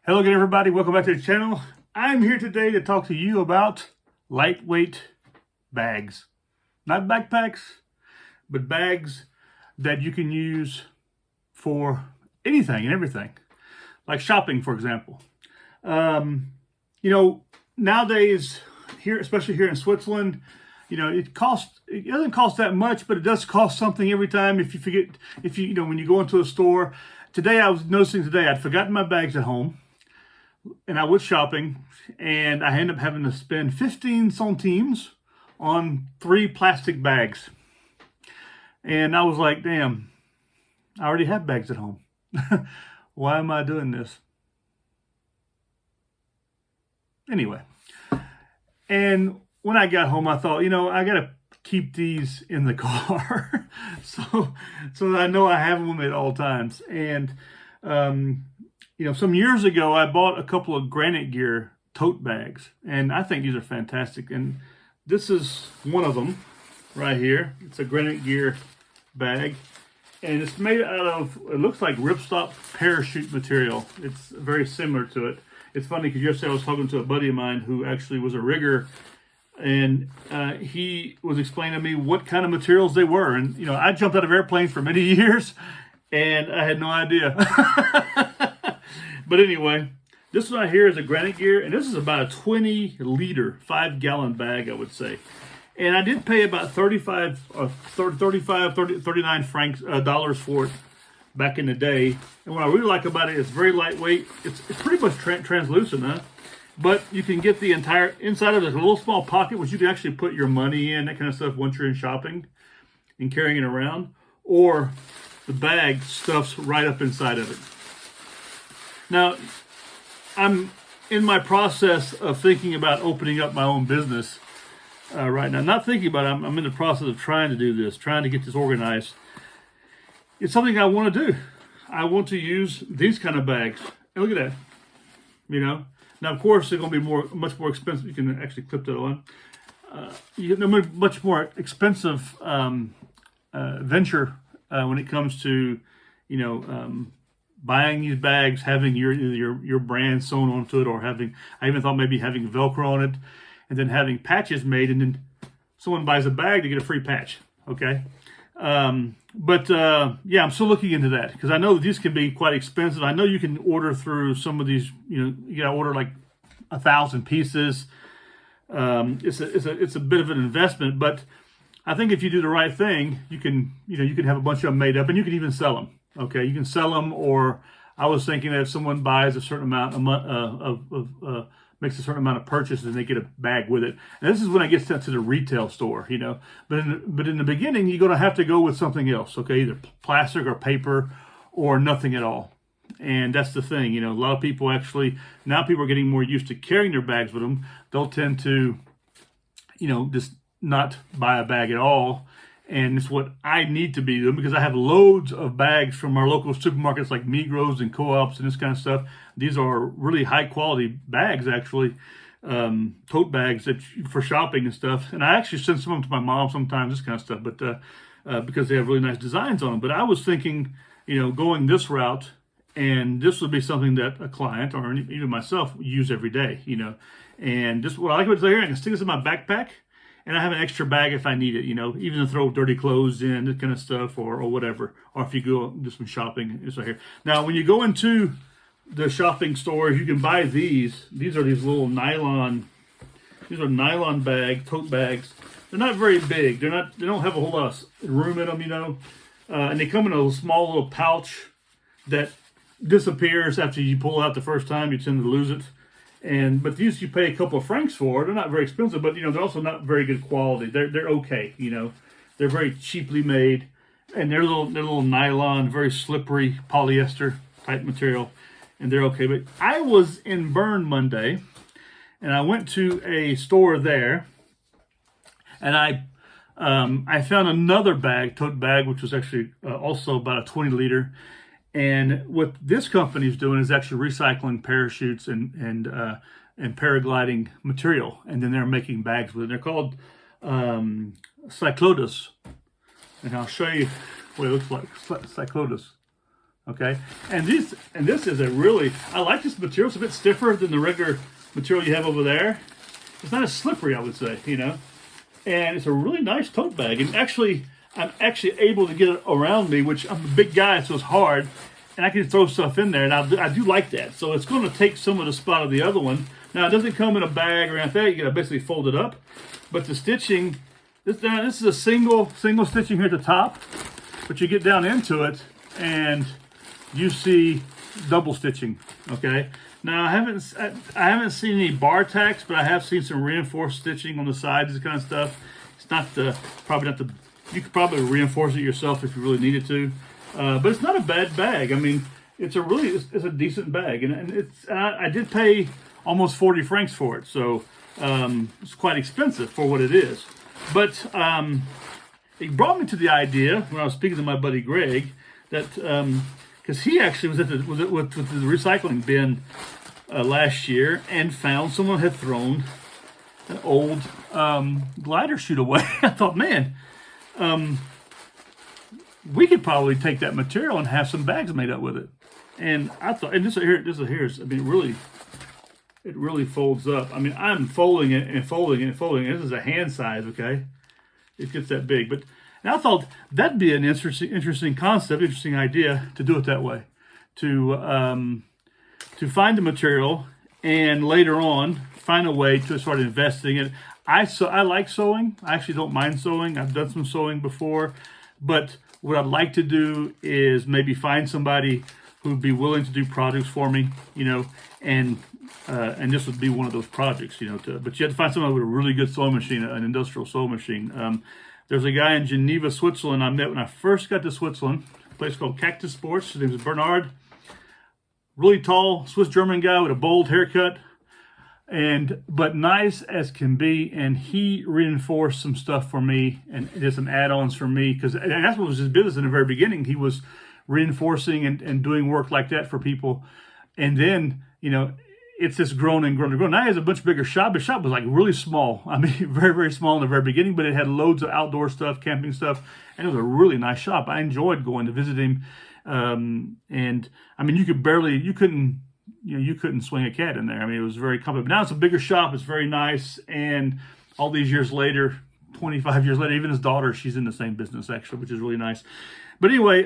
Hello again, everybody. Welcome back to the channel. I'm here today to talk to you about lightweight bags. Not backpacks, but bags that you can use for anything and everything. Like shopping, for example. Nowadays, here, especially here in Switzerland, it doesn't cost that much, but it does cost something every time if you forget, when you go into a store. Today, I was noticing I'd forgotten my bags at home. And I was shopping, and I ended up having to spend 15 centimes on 3 plastic bags. And I was like, damn, I already have bags at home. Why am I doing this? Anyway, and when I got home, I thought, I got to keep these in the car so that I know I have them at all times. And, some years ago, I bought a couple of Granite gear tote bags, and I think these are fantastic. And this is one of them right here. It's a Granite gear bag, and it's made out of, it looks like ripstop parachute material. It's very similar to it. It's funny because yesterday I was talking to a buddy of mine who actually was a rigger, and he was explaining to me what kind of materials they were. And, I jumped out of airplanes for many years, and I had no idea. But anyway, this one right here is a Granite gear, and this is about a 20-liter, 5-gallon bag, I would say. And I did pay about 39 dollars for it back in the day. And what I really like about it, it's very lightweight. It's pretty much translucent, huh? But you can get the entire inside of it, a little small pocket, which you can actually put your money in, that kind of stuff, once you're in shopping and carrying it around. Or the bag stuffs right up inside of it. Now, I'm in my process of thinking about opening up my own business right now. Not thinking about it, I'm in the process of trying to do this, trying to get this organized. It's something I want to do. I want to use these kind of bags. And look at that. Now, of course, they're going to be much more expensive. You can actually clip that on. Much more expensive venture when it comes to, buying these bags, having your brand sewn onto it, or I even thought maybe having Velcro on it, and then having patches made, and then someone buys a bag to get a free patch. Okay, I'm still looking into that because I know that these can be quite expensive. I know you can order through some of these. You got to order like 1,000 pieces. It's a bit of an investment, but I think if you do the right thing, you can have a bunch of them made up, and you can even sell them. Okay, you can sell them, or I was thinking that if someone buys a certain amount makes a certain amount of purchases, and they get a bag with it. And this is when I get sent to the retail store, But in the beginning, you're going to have to go with something else. Okay, either plastic or paper, or nothing at all. And that's the thing. A lot of people now people are getting more used to carrying their bags with them. They'll tend to, just not buy a bag at all. And it's what I need to be doing because I have loads of bags from our local supermarkets like Migros and Co-ops and this kind of stuff. These are really high quality bags, actually, tote bags for shopping and stuff. And I actually send some of them to my mom sometimes, this kind of stuff, but because they have really nice designs on them. But I was thinking, going this route, and this would be something that a client or even myself use every day, And just what I like about it here, I can stick this in my backpack. And I have an extra bag if I need it, even to throw dirty clothes in, that kind of stuff, or whatever. Or if you go do some shopping, it's right here. Now, when you go into the shopping stores, you can buy these. These are these little nylon. These are nylon tote bags. They're not very big. They don't have a whole lot of room in them, and they come in a small little pouch that disappears after you pull it out the first time. You tend to lose it. But these you pay a couple of francs for. They're not very expensive, but they're also not very good quality. They're okay. They're very cheaply made, and they're little nylon, very slippery polyester type material, and they're okay. But I was in Bern Monday, and I went to a store there, and I found another tote bag, which was actually also about a 20-liter. And what this company is doing is actually recycling parachutes and paragliding material, and then they're making bags with it. They're called Cyclotis, and I'll show you what it looks like. Cyclotis. Okay, and this is a really, I like this material. It's a bit stiffer than the regular material you have over there. It's not as slippery, I would say, and it's a really nice tote bag. And actually, I'm actually able to get it around me, which I'm a big guy, so it's hard, and I can throw stuff in there, and I do like that. So it's going to take some of the spot of the other one. Now, it doesn't come in a bag or anything. You got to basically fold it up, but the stitching, this is a single stitching here at the top, but you get down into it, and you see double stitching. Okay. Now I haven't seen any bar tacks, but I have seen some reinforced stitching on the sides, this kind of stuff. It's probably not the. You could probably reinforce it yourself if you really needed to, but it's not a bad bag. I mean, it's a decent bag, and I did pay almost 40 francs for it, so it's quite expensive for what it is. But it brought me to the idea when I was speaking to my buddy Greg that. Because he actually was with the recycling bin last year and found someone had thrown an old glider chute away. I thought, man, we could probably take that material and have some bags made up with it. And I thought, and this is I mean, it really folds up. I mean, I'm folding it and folding it and folding it. This is a hand size, okay? It gets that big, but. And I thought that'd be an interesting concept, interesting idea to do it that way, to find the material and later on find a way to start investing in it. I like sewing. I actually don't mind sewing. I've done some sewing before, but what I'd like to do is maybe find somebody who'd be willing to do projects for me, and this would be one of those projects, but you have to find somebody with a really good sewing machine, an industrial sewing machine. There's a guy in Geneva, Switzerland I met when I first got to Switzerland, a place called Cactus Sports. His name is Bernard. Really tall, Swiss-German guy with a bold haircut, but nice as can be. And he reinforced some stuff for me and did some add-ons for me, because that's what was his business in the very beginning. He was reinforcing and doing work like that for people. And then, it's just grown and grown and grown. Now he has a much bigger shop. His shop was like really small. I mean, very, very small in the very beginning, but it had loads of outdoor stuff, camping stuff, and it was a really nice shop. I enjoyed going to visit him. And I mean, you couldn't swing a cat in there. I mean, it was very comfortable. But now it's a bigger shop. It's very nice. And all these years later, 25 years later, even his daughter, she's in the same business actually, which is really nice. But anyway,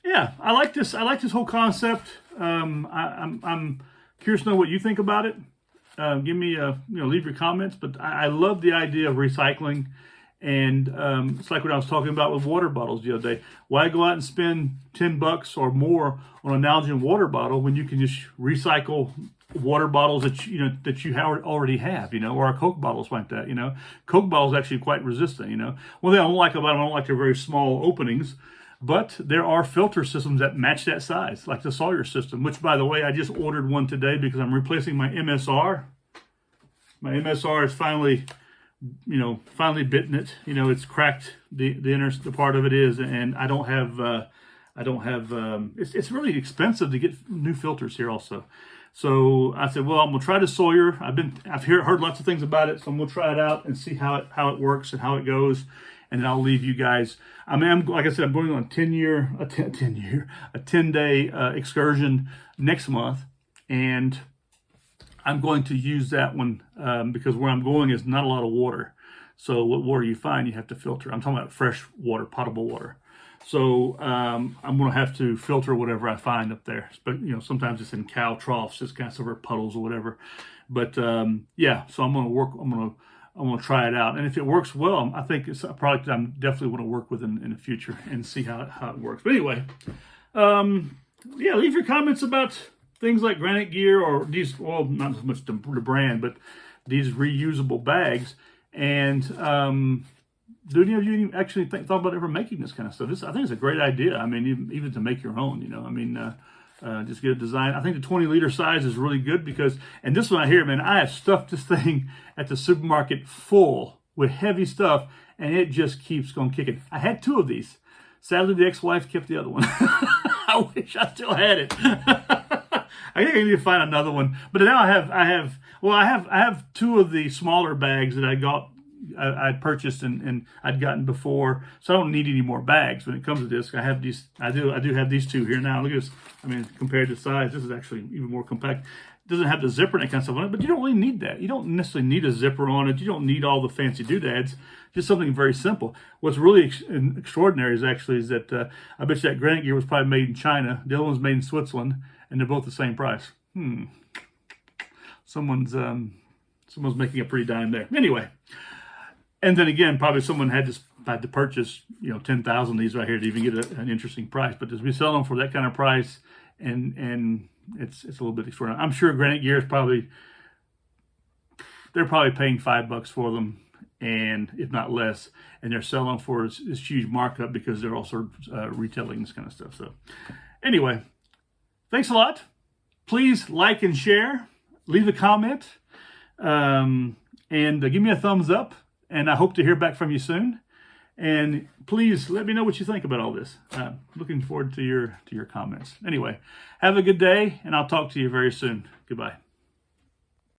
yeah, I like this whole concept. I'm curious to know what you think about it. Give me leave your comments. But I love the idea of recycling, and it's like what I was talking about with water bottles the other day. Why go out and spend $10 or more on an Nylon water bottle when you can just recycle water bottles that you already have, or our Coke bottles like that. Coke bottles actually quite resistant. One thing I don't like about them, I don't like their very small openings. But there are filter systems that match that size, like the Sawyer system, which, by the way, I just ordered one today because I'm replacing my MSR. My MSR is finally bitten it. It's cracked. The part of it is, and I don't have. It's really expensive to get new filters here also. So I said, well, I'm gonna try the Sawyer. I've heard lots of things about it, so I'm gonna try it out and see how it works and how it goes. And then I'll leave you guys. I mean, like I said, I'm going on a 10-day excursion next month, and I'm going to use that one because where I'm going is not a lot of water. So what water you find, you have to filter. I'm talking about fresh water, potable water. So I'm going to have to filter whatever I find up there. But sometimes it's in cow troughs, just kind of silver puddles or whatever. But yeah, so I'm going to work. I'm going to try it out, and if it works well, I think it's a product that I'm definitely want to work with in the future and see how it works. But anyway, yeah, leave your comments about things like Granite gear or these. Well, not so much the brand, but these reusable bags. And do any of you actually thought about ever making this kind of stuff? I think it's a great idea. I mean, even to make your own. Just get a design. I think the 20-liter size is really good because, and this one I hear, man, I have stuffed this thing at the supermarket full with heavy stuff, and it just keeps on kicking. I had 2 of these. Sadly, the ex-wife kept the other one. I wish I still had it. I think I need to find another one. But now I have 2 of the smaller bags that I got I'd purchased and I'd gotten before, so I don't need any more bags when it comes to this. I have these. I do have these two here now. Look at this. I mean, compared to size, this is actually even more compact. It doesn't have the zipper and that kind of stuff on it, but you don't really need that. You don't necessarily need a zipper on it. You don't need all the fancy doodads. Just something very simple. What's really extraordinary is that I bet you that Granite gear was probably made in China. The other one's made in Switzerland, and they're both the same price. Someone's making a pretty dime there. Anyway, and then again, probably someone had to purchase 10,000 of these right here to even get an interesting price. But as we sell them for that kind of price, and it's a little bit extraordinary. I'm sure Granite gear is they're probably paying $5 for them, and if not less, and they're selling for this huge markup because they're also retailing this kind of stuff. So anyway, thanks a lot. Please like and share, leave a comment, and give me a thumbs up, and I hope to hear back from you soon. And please let me know what you think about all this. Looking forward to your comments. Anyway, have a good day, and I'll talk to you very soon. Goodbye.